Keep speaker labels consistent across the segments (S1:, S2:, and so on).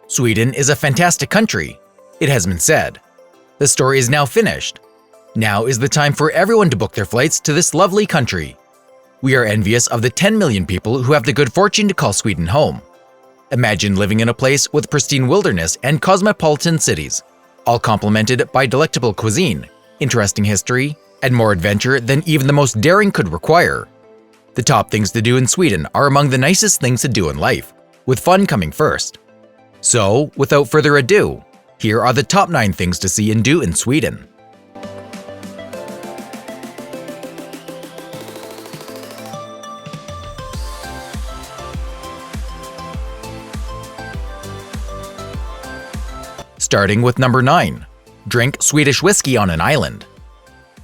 S1: Sweden is a fantastic country. It has been said. The story is now finished. Now is the time for everyone to book their flights to this lovely country. We are envious of the 10 million people who have the good fortune to call Sweden home. Imagine living in a place with pristine wilderness and cosmopolitan cities, all complemented by delectable cuisine, interesting history, and more adventure than even the most daring could require. The top things to do in Sweden are among the nicest things to do in life, with fun coming first. So, without further ado, here are the top 9 things to see and do in Sweden. Starting with number 9. Drink Swedish whiskey on an island.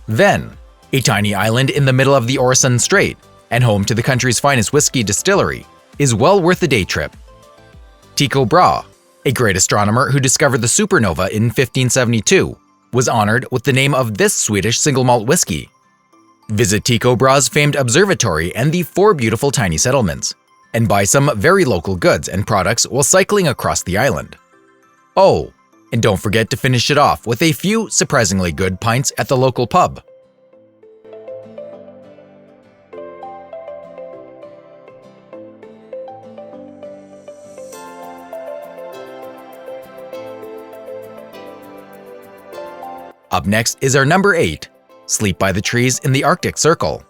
S1: Ven, a tiny island in the middle of the Öresund Strait and home to the country's finest whiskey distillery, is well worth the day trip. Tycho Brahe, a great astronomer who discovered the supernova in 1572, was honored with the name of this Swedish single malt whiskey. Visit Tycho Brahe's famed observatory and the 4 beautiful tiny settlements, and buy some very local goods and products while cycling across the island. Oh, and don't forget to finish it off with a few surprisingly good pints at the local pub. Up next is our number 8, sleep by the trees in the Arctic Circle.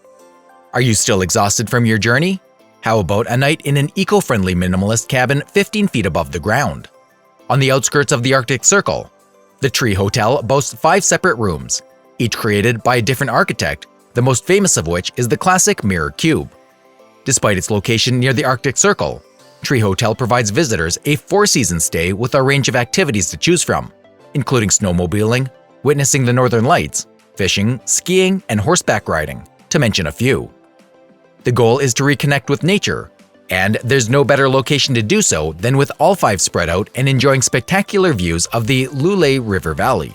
S1: Are you still exhausted from your journey? How about a night in an eco-friendly minimalist cabin 15 feet above the ground? On the outskirts of the Arctic Circle, the Tree Hotel boasts 5 separate rooms, each created by a different architect, the most famous of which is the classic Mirror Cube. Despite its location near the Arctic Circle, Tree Hotel provides visitors a 4-season stay with a range of activities to choose from, including snowmobiling, witnessing the northern lights, fishing, skiing, and horseback riding, to mention a few. The goal is to reconnect with nature, and there's no better location to do so than with all 5 spread out and enjoying spectacular views of the Lule River Valley.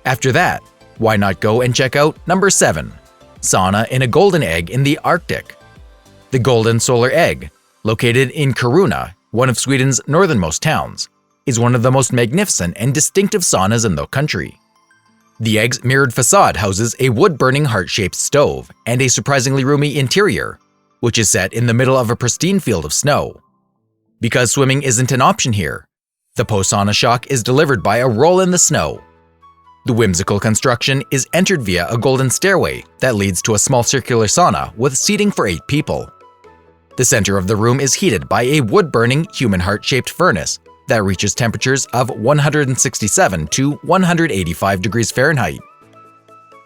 S1: After that, why not go and check out number 7, Sauna in a golden egg in the Arctic. The Golden Solar Egg, located in Kiruna, one of Sweden's northernmost towns, is one of the most magnificent and distinctive saunas in the country. The egg's mirrored facade houses a wood-burning heart-shaped stove and a surprisingly roomy interior, which is set in the middle of a pristine field of snow. Because swimming isn't an option here, the post-sauna shock is delivered by a roll in the snow. The whimsical construction is entered via a golden stairway that leads to a small circular sauna with seating for 8 people. The center of the room is heated by a wood-burning human heart-shaped furnace that reaches temperatures of 167 to 185 degrees Fahrenheit.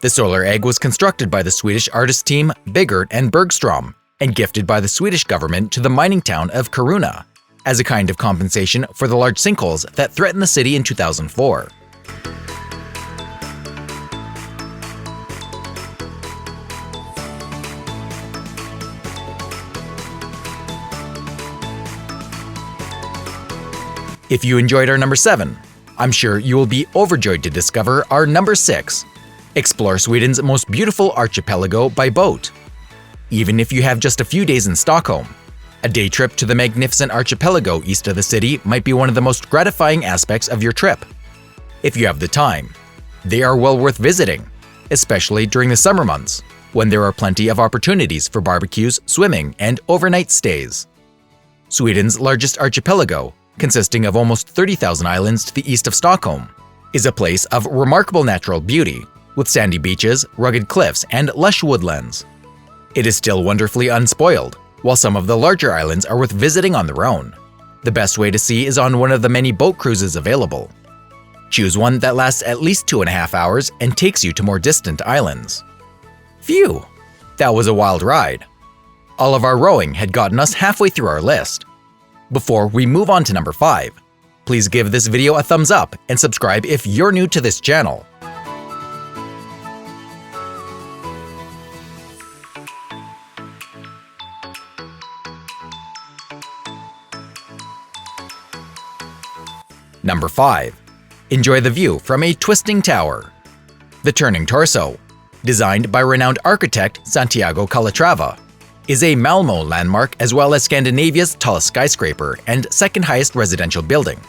S1: The solar egg was constructed by the Swedish artist team Bigert and Bergstrom and gifted by the Swedish government to the mining town of Kiruna as a kind of compensation for the large sinkholes that threatened the city in 2004. If you enjoyed our number 7, I'm sure you will be overjoyed to discover our number 6. Explore Sweden's most beautiful archipelago by boat. Even if you have just a few days in Stockholm, a day trip to the magnificent archipelago east of the city might be one of the most gratifying aspects of your trip. If you have the time, they are well worth visiting, especially during the summer months, when there are plenty of opportunities for barbecues, swimming, and overnight stays. Sweden's largest archipelago, consisting of almost 30,000 islands to the east of Stockholm, is a place of remarkable natural beauty, with sandy beaches, rugged cliffs, and lush woodlands. It is still wonderfully unspoiled, while some of the larger islands are worth visiting on their own. The best way to see is on one of the many boat cruises available. Choose one that lasts at least 2.5 hours and takes you to more distant islands. Phew! That was a wild ride. All of our rowing had gotten us halfway through our list. Before we move on to number 5, please give this video a thumbs up and subscribe if you're new to this channel. Number 5. Enjoy the view from a twisting tower. The turning torso, designed by renowned architect Santiago Calatrava, is a Malmö landmark as well as Scandinavia's tallest skyscraper and second highest residential building.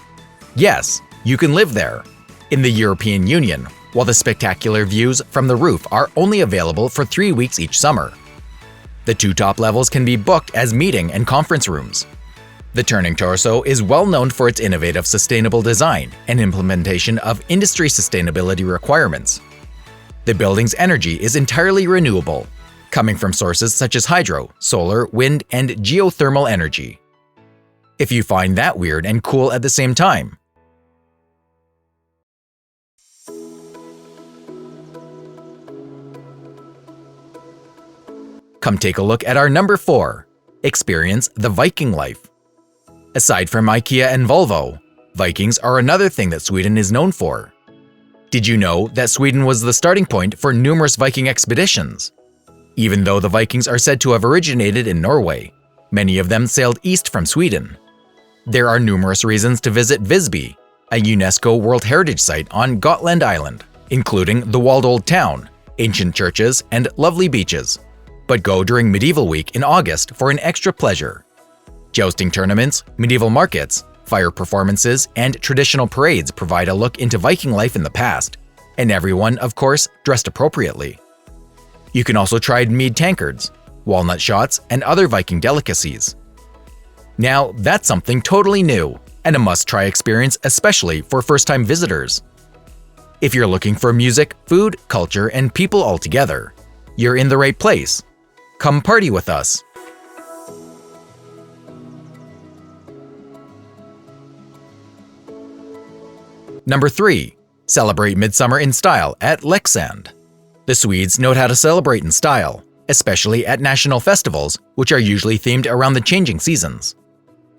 S1: Yes, you can live there, in the European Union, while the spectacular views from the roof are only available for 3 weeks each summer. The 2 top levels can be booked as meeting and conference rooms. The turning torso is well known for its innovative sustainable design and implementation of industry sustainability requirements. The building's energy is entirely renewable, coming from sources such as hydro, solar, wind, and geothermal energy. If you find that weird and cool at the same time. Come take a look at our number 4. Experience the Viking life. Aside from IKEA and Volvo, Vikings are another thing that Sweden is known for. Did you know that Sweden was the starting point for numerous Viking expeditions? Even though the Vikings are said to have originated in Norway, many of them sailed east from Sweden. There are numerous reasons to visit Visby, a UNESCO World Heritage Site on Gotland Island, including the walled old town, ancient churches, and lovely beaches. But go during Medieval Week in August for an extra pleasure. Jousting tournaments, medieval markets, fire performances, and traditional parades provide a look into Viking life in the past, and everyone, of course, dressed appropriately. You can also try mead tankards, walnut shots, and other Viking delicacies. Now, that's something totally new, and a must-try experience especially for first-time visitors. If you're looking for music, food, culture, and people all together, you're in the right place. Come party with us! Number 3. Celebrate Midsummer in style at Leksand. The Swedes know how to celebrate in style, especially at national festivals, which are usually themed around the changing seasons.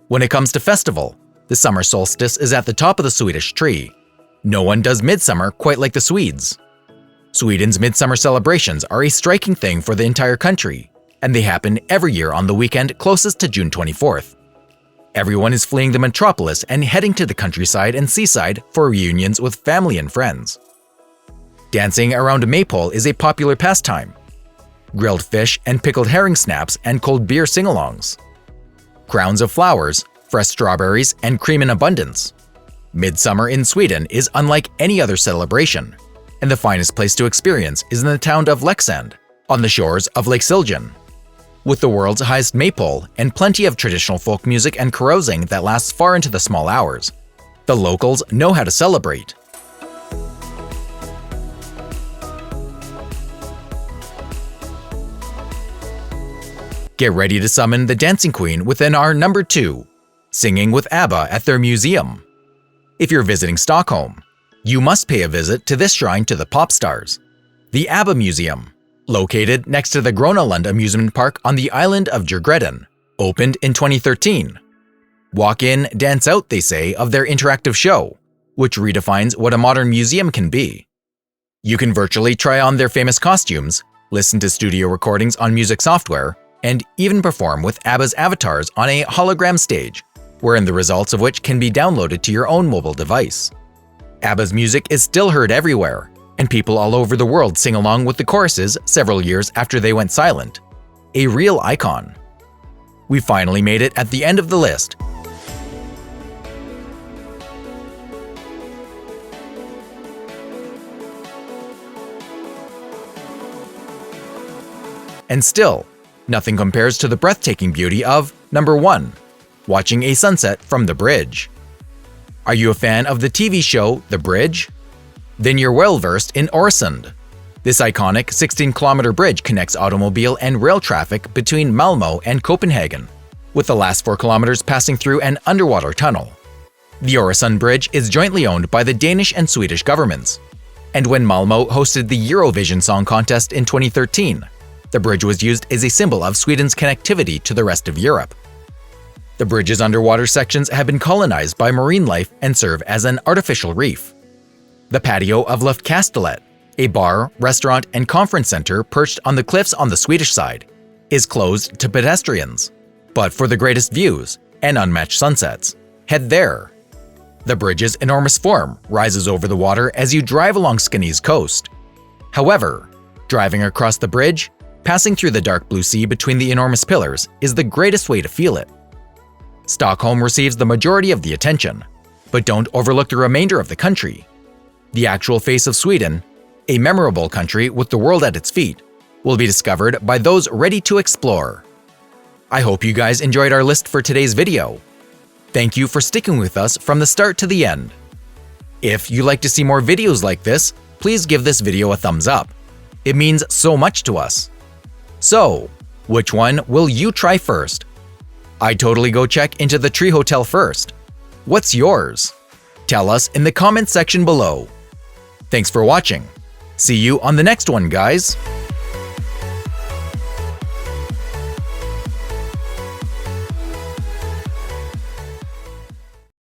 S1: When it comes to festival, the summer solstice is at the top of the Swedish tree. No one does Midsummer quite like the Swedes. Sweden's Midsummer celebrations are a striking thing for the entire country, and they happen every year on the weekend closest to June 24th. Everyone is fleeing the metropolis and heading to the countryside and seaside for reunions with family and friends. Dancing around a maypole is a popular pastime. Grilled fish and pickled herring snaps and cold beer sing-alongs. Crowns of flowers, fresh strawberries, and cream in abundance. Midsummer in Sweden is unlike any other celebration, and the finest place to experience is in the town of Leksand, on the shores of Lake Siljan. With the world's highest maypole and plenty of traditional folk music and carousing that lasts far into the small hours, the locals know how to celebrate. Get ready to summon the dancing queen within our number 2, singing with ABBA at their museum. If you're visiting Stockholm, you must pay a visit to this shrine to the pop stars, the ABBA Museum. Located next to the Gronaland amusement park on the island of Djurgården, opened in 2013. Walk in, dance out, they say, of their interactive show, which redefines what a modern museum can be. You can virtually try on their famous costumes, listen to studio recordings on music software, and even perform with ABBA's avatars on a hologram stage, wherein the results of which can be downloaded to your own mobile device. ABBA's music is still heard everywhere, and people all over the world sing along with the choruses several years after they went silent. A real icon. We finally made it at the end of the list. And still, nothing compares to the breathtaking beauty of number 1. Watching a sunset from the bridge. Are you a fan of the TV show The Bridge? Then you're well-versed in Öresund. This iconic 16-kilometer bridge connects automobile and rail traffic between Malmö and Copenhagen, with the last 4 kilometers passing through an underwater tunnel. The Öresund Bridge is jointly owned by the Danish and Swedish governments. And when Malmö hosted the Eurovision Song Contest in 2013, the bridge was used as a symbol of Sweden's connectivity to the rest of Europe. The bridge's underwater sections have been colonized by marine life and serve as an artificial reef. The patio of Luftkastellet, a bar, restaurant, and conference center perched on the cliffs on the Swedish side, is closed to pedestrians. But for the greatest views and unmatched sunsets, head there. The bridge's enormous form rises over the water as you drive along Skåne's coast. However, driving across the bridge, passing through the dark blue sea between the enormous pillars is the greatest way to feel it. Stockholm receives the majority of the attention, but don't overlook the remainder of the country. The actual face of Sweden, a memorable country with the world at its feet, will be discovered by those ready to explore. I hope you guys enjoyed our list for today's video. Thank you for sticking with us from the start to the end. If you'd like to see more videos like this, please give this video a thumbs up. It means so much to us. So, which one will you try first? I'd totally go check into the Tree Hotel first. What's yours? Tell us in the comments section below. Thanks for watching. See you on the next one, guys.